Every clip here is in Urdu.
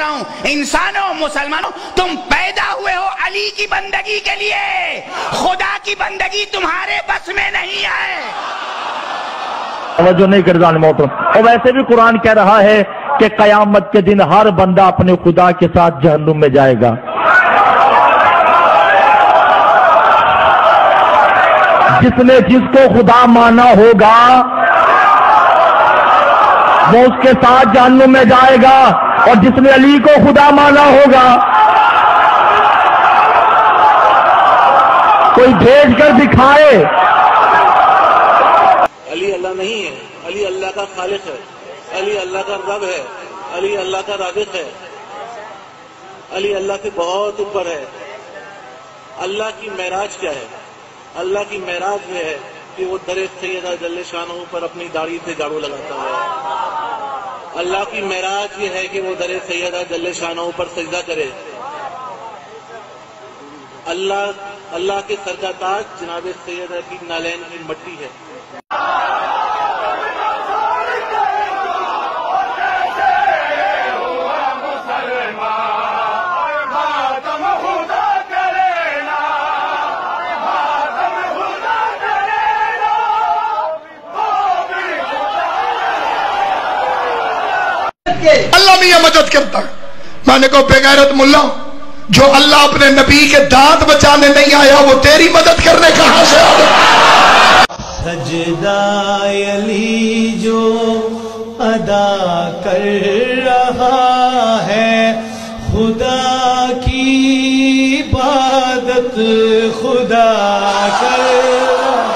رہا ہوں، انسانوں مسلمانوں تم پیدا ہوئے ہو علی کی بندگی کے لیے، خدا کی بندگی تمہارے بس میں نہیں ہے۔ توجہ نہیں کرتا محترم۔ اور ویسے بھی قرآن کہہ رہا ہے کہ قیامت کے دن ہر بندہ اپنے خدا کے ساتھ جہنم میں جائے گا۔ جس نے جس کو خدا مانا ہوگا وہ اس کے ساتھ جہنم میں جائے گا، اور جس نے علی کو خدا مانا ہوگا کوئی بھیج کر دکھائے۔ علی اللہ نہیں ہے، علی اللہ کا خالق ہے، علی اللہ کا رب ہے، علی اللہ کا رازق ہے، علی اللہ سے بہت اوپر ہے۔ اللہ کی معراج کیا ہے؟ اللہ کی معراج یہ ہے کہ وہ در سیدہ جل شانہ پر اپنی داڑھی سے جھاڑو لگاتا ہے۔ اللہ کی معراج یہ ہے کہ وہ در سیدہ جل شانہ پر سجدہ کرے۔ اللہ کے سر کا تاج جناب سیدہ کی نالین کی مٹی ہے۔ اللہ بھی یہ مدد کرتا ہے۔ میں نے کہا بے غیرت ملا، جو اللہ اپنے نبی کے دانت بچانے نہیں آیا وہ تیری مدد کرنے کہاں سے آ گیا؟ سجدہ علی جو ادا کر رہا ہے، خدا کی عبادت خدا کر رہا ہے۔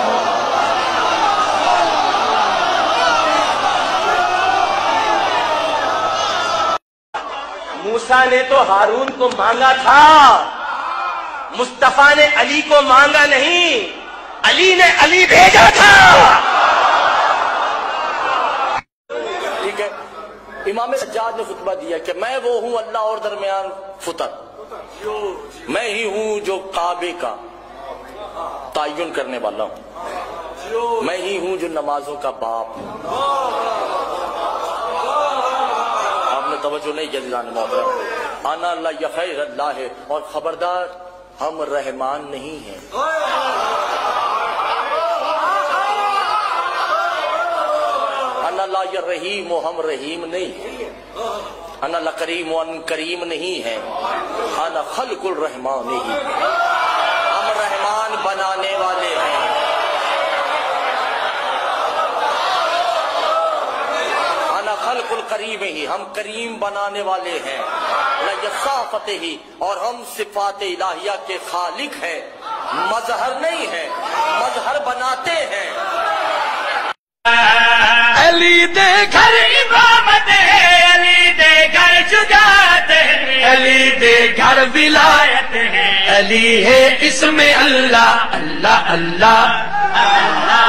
موسیٰ نے تو ہارون کو مانگا تھا، مصطفیٰ نے علی کو مانگا نہیں، علی نے علی بھیجا تھا۔ ٹھیک ہے، امام سجاد نے خطبہ دیا کہ میں وہ ہوں اللہ اور درمیان فطر، میں ہی ہوں جو کعبے کا تعین کرنے والا ہوں، میں ہی ہوں جو نمازوں کا باپ ہوں۔ توجہ نہیں جزیران محترم، انا اللہ یا خیر اللہ ہے، اور خبردار ہم رحمان نہیں ہیں۔ انا اللہ یا رحیم و ہم رحیم نہیں ہیں، انا اللہ کریم و ان کریم نہیں ہیں، انا خلق الرحمان نہیں، ہم رحمان بنانے والے ہیں۔ خلق الکریم ہی، ہم کریم بنانے والے ہیں، لصافت ہی، اور ہم صفات الہیہ کے خالق ہیں، مظہر نہیں ہیں، مظہر بناتے ہیں۔ علی دے گھر امامت ہے، علی دے گھر شجاعت ہے، علی دے گھر ولایت ہے، علی ہے اس میں اللہ اللہ اللہ اللہ۔